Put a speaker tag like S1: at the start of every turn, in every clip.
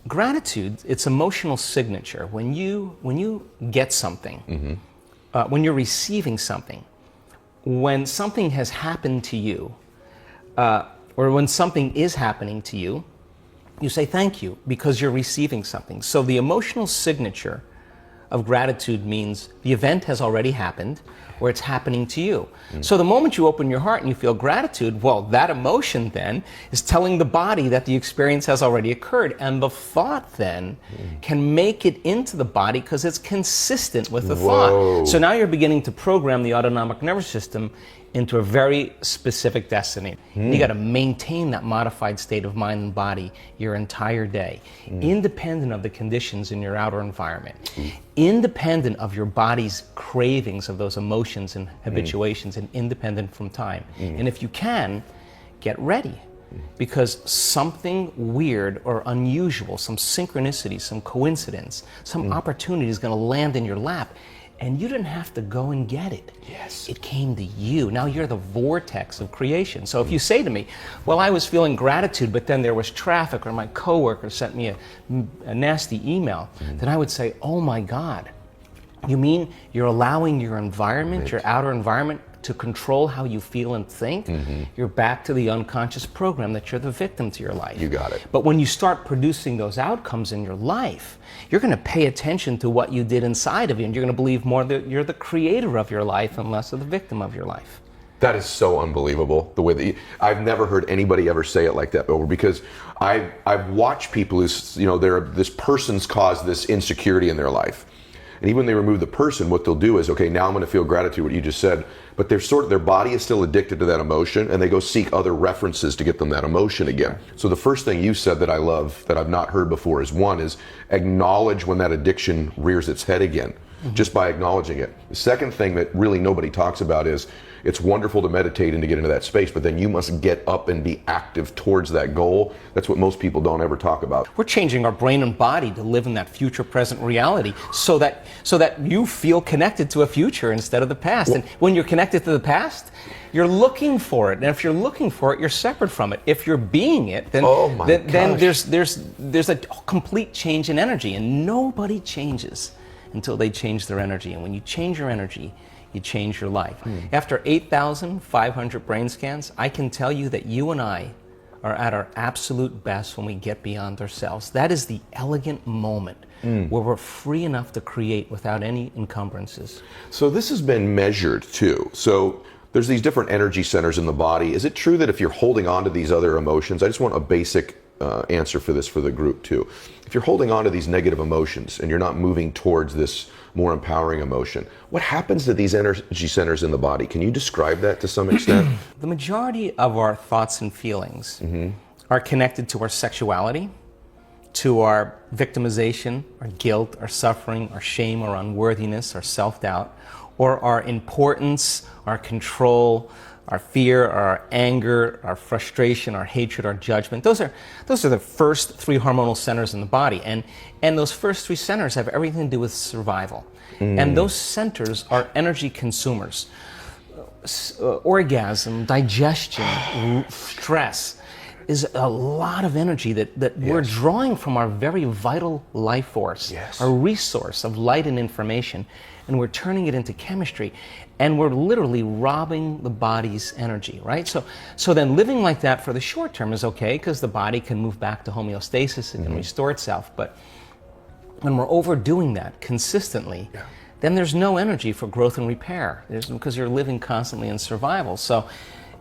S1: gratitude, it's emotional signature. When you get something, when you're receiving something, when something has happened to you, or when something is happening to you, you say thank you because you're receiving something. So the emotional signature of gratitude means the event has already happened or it's happening to you. So the moment you open your heart and you feel gratitude, well, that emotion then is telling the body that the experience has already occurred, and the thought then can make it into the body because it's consistent with the thought. So now you're beginning to program the autonomic nervous system into a very specific destiny. You got to maintain that modified state of mind and body your entire day, independent of the conditions in your outer environment, independent of your body's cravings of those emotions and habituations, and independent from time. And if you can, get ready, because something weird or unusual, some synchronicity, some coincidence, some opportunity is going to land in your lap. And you didn't have to go and get it.
S2: Yes.
S1: It came to you. Now you're the vortex of creation. So if you say to me, well, I was feeling gratitude, but then there was traffic, or my coworker sent me a nasty email, then I would say, oh my God, you mean you're allowing your environment, your outer environment, to control how you feel and think? You're back to the unconscious program that you're the victim to your life.
S2: You got it.
S1: But when you start producing those outcomes in your life, you're going to pay attention to what you did inside of you, and you're going to believe more that you're the creator of your life and less of the victim of your life.
S2: That is so unbelievable, the way that I've never heard anybody ever say it like that before, because I've watched people who's, this person's caused this insecurity in their life. And even when they remove the person, what they'll do is, okay, now I'm going to feel gratitude, what you just said, but their body is still addicted to that emotion, and they go seek other references to get them that emotion again. So the first thing you said that I love, that I've not heard before, is one is acknowledge when that addiction rears its head again, just by acknowledging it. The second thing that really nobody talks about is, it's wonderful to meditate and to get into that space, but then you must get up and be active towards that goal. That's what most people don't ever talk about.
S1: We're changing our brain and body to live in that future present reality so that you feel connected to a future instead of the past. And when you're connected to the past, you're looking for it. And if you're looking for it, you're separate from it. If you're being it, then there's a complete change in energy. And nobody changes until they change their energy. And when you change your energy, you change your life. After 8,500 brain scans, I can tell you that you and I are at our absolute best when we get beyond ourselves. That is the elegant moment where we're free enough to create without any encumbrances.
S2: So this has been measured too. So there's these different energy centers in the body. Is it true that if you're holding on to these other emotions, I just want a basic answer for this for the group too. If you're holding on to these negative emotions and you're not moving towards this more empowering emotion, what happens to these energy centers in the body? Can you describe that to some extent?
S1: The majority of our thoughts and feelings are connected to our sexuality, to our victimization, our guilt, our suffering, our shame, our unworthiness, our self-doubt, or our importance, our control, our fear, our anger, our frustration, our hatred, our judgment. Those are the first three hormonal centers in the body. And those first three centers have everything to do with survival. And those centers are energy consumers. Orgasm, digestion, stress is a lot of energy that we're drawing from our very vital life force, our resource of light and information, and we're turning it into chemistry, and we're literally robbing the body's energy, right? So then living like that for the short term is okay, because the body can move back to homeostasis, it can restore itself, but when we're overdoing that consistently, then there's no energy for growth and repair, because you're living constantly in survival. So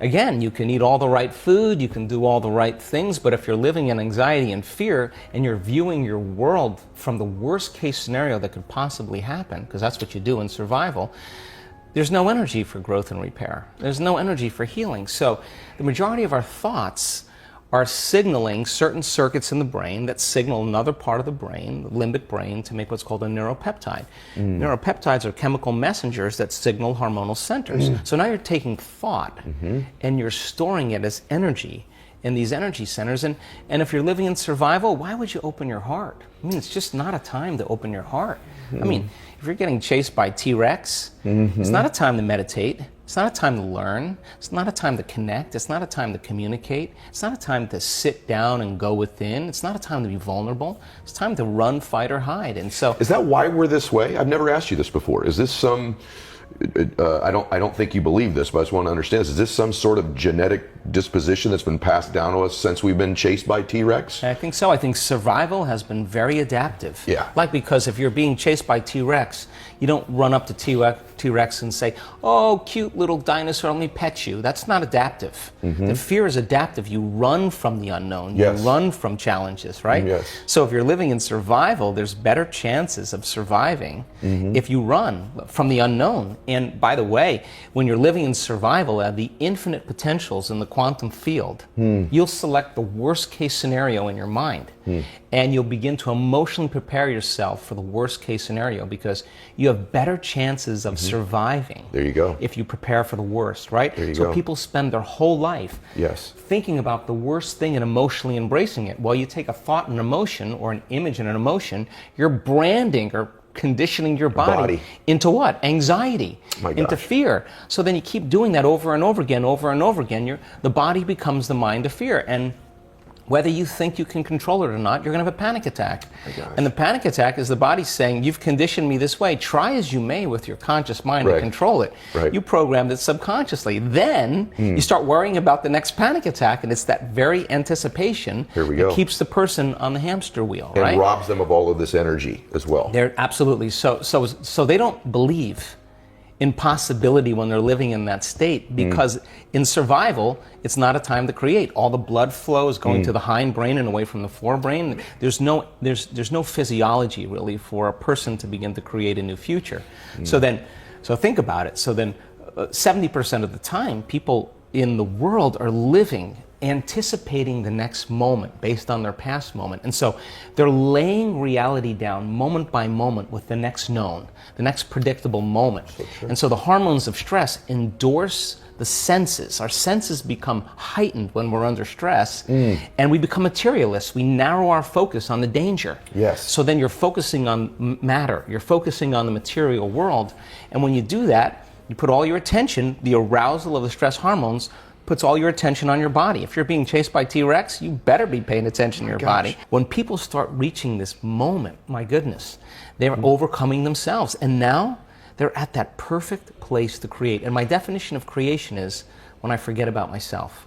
S1: again, you can eat all the right food, you can do all the right things, but if you're living in anxiety and fear and you're viewing your world from the worst case scenario that could possibly happen, because that's what you do in survival, there's no energy for growth and repair. There's no energy for healing. So the majority of our thoughts are signaling certain circuits in the brain that signal another part of the brain, the limbic brain, to make what's called a neuropeptide. Neuropeptides are chemical messengers that signal hormonal centers. So now you're taking thought and you're storing it as energy in these energy centers. And if you're living in survival, why would you open your heart? I mean, it's just not a time to open your heart. I mean, if you're getting chased by T-Rex, it's not a time to meditate. It's not a time to learn. It's not a time to connect. It's not a time to communicate. It's not a time to sit down and go within. It's not a time to be vulnerable. It's time to run, fight, or hide. And so,
S2: is that why we're this way? I've never asked you this before. Is this some? I don't think you believe this, but I just want to understand. Is this some sort of genetic disposition that's been passed down to us since we've been chased by T-Rex?
S1: I think so. I think survival has been very adaptive.
S2: Yeah.
S1: Like, because if you're being chased by T-Rex, you don't run up to T-Rex and say, "Oh, cute little dinosaur, let me pet you." That's not adaptive. The fear is adaptive. You run from the unknown. You run from challenges, right?
S2: Yes.
S1: So if you're living in survival, there's better chances of surviving if you run from the unknown. And by the way, when you're living in survival, the infinite potentials in the quantum field, you'll select the worst case scenario in your mind. And you'll begin to emotionally prepare yourself for the worst case scenario, because you have better chances of surviving.
S2: There you go.
S1: If you prepare for the worst, right?
S2: There you
S1: so
S2: go.
S1: people spend their whole life thinking about the worst thing and emotionally embracing it. Well, you take a thought and emotion, or an image and an emotion, you're branding or conditioning your body into what? Anxiety, into fear. So then you keep doing that over and over again, the body becomes the mind of fear. And whether you think you can control it or not, you're going to have a panic attack. And the panic attack is the body saying, "You've conditioned me this way. Try as you may with your conscious mind to control it." You programmed it subconsciously. Then you start worrying about the next panic attack, and it's that very anticipation that keeps the person on the hamster wheel, right?
S2: And robs them of all of this energy as well.
S1: They're absolutely so they don't believe in possibility when they're living in that state, because in survival, it's not a time to create. All the blood flow is going to the hindbrain and away from the forebrain. There's no physiology really for a person to begin to create a new future. So think about it. So then 70% of the time, people in the world are living anticipating the next moment based on their past moment. And so they're laying reality down moment by moment with the next known, the next predictable moment. And so the hormones of stress endorse the senses. Our senses become heightened when we're under stress, and we become materialists. We narrow our focus on the danger. So then you're focusing on matter. You're focusing on the material world. And when you do that, you put all your attention, the arousal of the stress hormones puts all your attention on your body. If you're being chased by T-Rex, you better be paying attention to your body. When people start reaching this moment, my goodness, they're overcoming themselves. And now they're at that perfect place to create. And my definition of creation is when I forget about myself.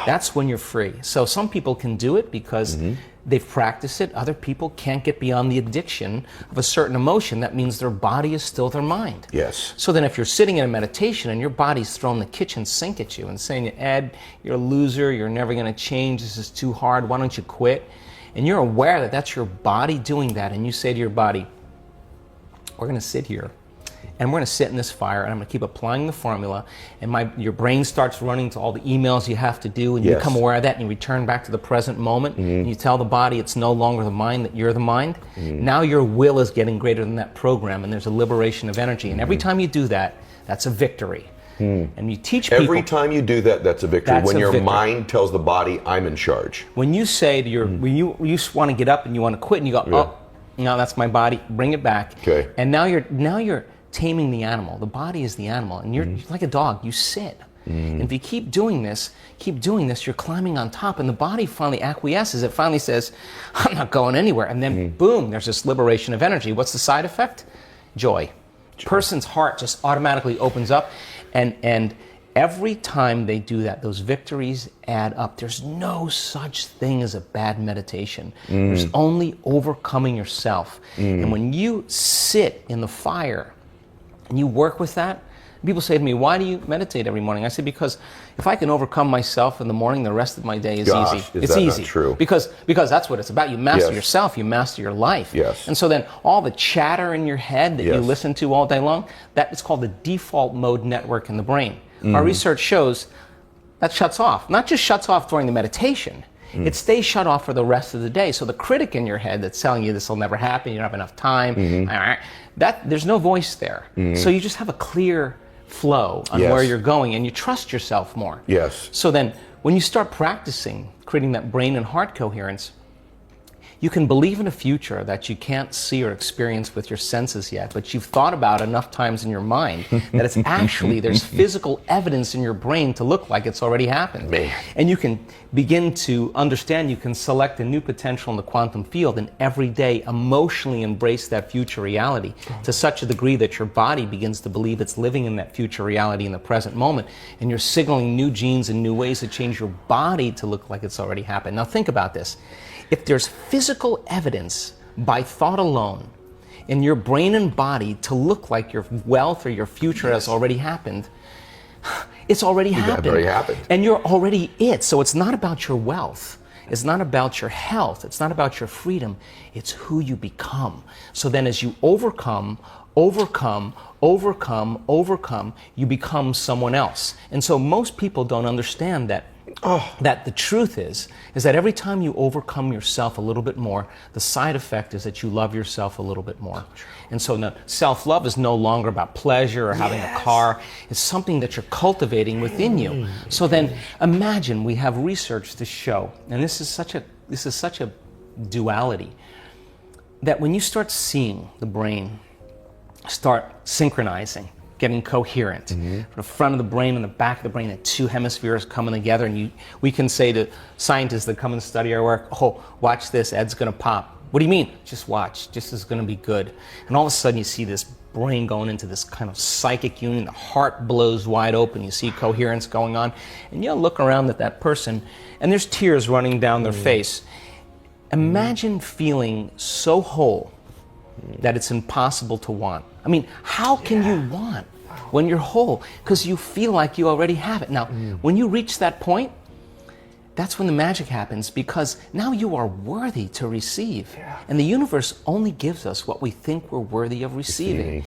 S1: That's when you're free. So some people can do it because they've practiced it. Other people can't get beyond the addiction of a certain emotion. That means their body is still their mind. So then if you're sitting in a meditation and your body's throwing the kitchen sink at you and saying, "Ed, you're a loser, you're never going to change, this is too hard, why don't you quit?" And you're aware that that's your body doing that, and you say to your body, "We're going to sit here, and we're going to sit in this fire, and I'm going to keep applying the formula," and your brain starts running to all the emails you have to do, and you become aware of that, and you return back to the present moment, and you tell the body it's no longer the mind, that you're the mind. Now your will is getting greater than that program, and there's a liberation of energy. And every time you do that, that's a victory. And you teach people...
S2: Every time you do that, that's a victory. When your mind tells the body, "I'm in charge."
S1: When you say to your... When you want to get up and you want to quit, and you go, "Oh, no, that's my body, bring it back." And now you're taming the animal. The body is the animal, and you're like a dog. You sit. And if you keep doing this, you're climbing on top, and the body finally acquiesces. It finally says, "I'm not going anywhere." And then boom, there's this liberation of energy. What's the side effect? Joy. Person's heart just automatically opens up, and every time they do that, those victories add up. There's no such thing as a bad meditation. There's only overcoming yourself. And when you sit in the fire and you work with that, people say to me, "Why do you meditate every morning?" I say, because if I can overcome myself in the morning, the rest of my day is easy. It's easy.
S2: Not true?
S1: Because that's what it's about. You master yourself, you master your life. And so then all the chatter in your head that you listen to all day long, that is called the default mode network in the brain. Our research shows that shuts off. Not just shuts off during the meditation, it stays shut off for the rest of the day. So the critic in your head that's telling you this will never happen, you don't have enough time, there's no voice there. So you just have a clear flow on where you're going, and you trust yourself more. So then when you start practicing creating that brain and heart coherence, you can believe in a future that you can't see or experience with your senses yet, but you've thought about enough times in your mind that it's actually, there's physical evidence in your brain to look like it's already happened.
S2: Man.
S1: And you can begin to understand, you can select a new potential in the quantum field and every day emotionally embrace that future reality to such a degree that your body begins to believe it's living in that future reality in the present moment. And you're signaling new genes and new ways to change your body to look like it's already happened. Now think about this. If there's physical evidence by thought alone in your brain and body to look like your wealth or your future has already happened, it's already happened.
S2: Already happened.
S1: And you're already it. So it's not about your wealth. It's not about your health. It's not about your freedom. It's who you become. So then as you overcome, you become someone else. And so most people don't understand that that the truth is that every time you overcome yourself a little bit more, the side effect is that you love yourself a little bit more. And so now, self-love is no longer about pleasure or having a car. It's something that you're cultivating within you. So then imagine, we have research to show, and this is such a duality, that when you start seeing the brain start synchronizing, getting coherent. The front of the brain and the back of the brain, the two hemispheres coming together, and we can say to scientists that come and study our work, oh, watch this, Ed's gonna pop. What do you mean? Just watch, just is gonna be good. And all of a sudden you see this brain going into this kind of psychic union, the heart blows wide open, you see coherence going on, and you'll look around at that person, and there's tears running down their face. Imagine feeling so whole that it's impossible to want. I mean, how can you want when you're whole? Because you feel like you already have it. Now, when you reach that point, that's when the magic happens, because now you are worthy to receive. And the universe only gives us what we think we're worthy of receiving.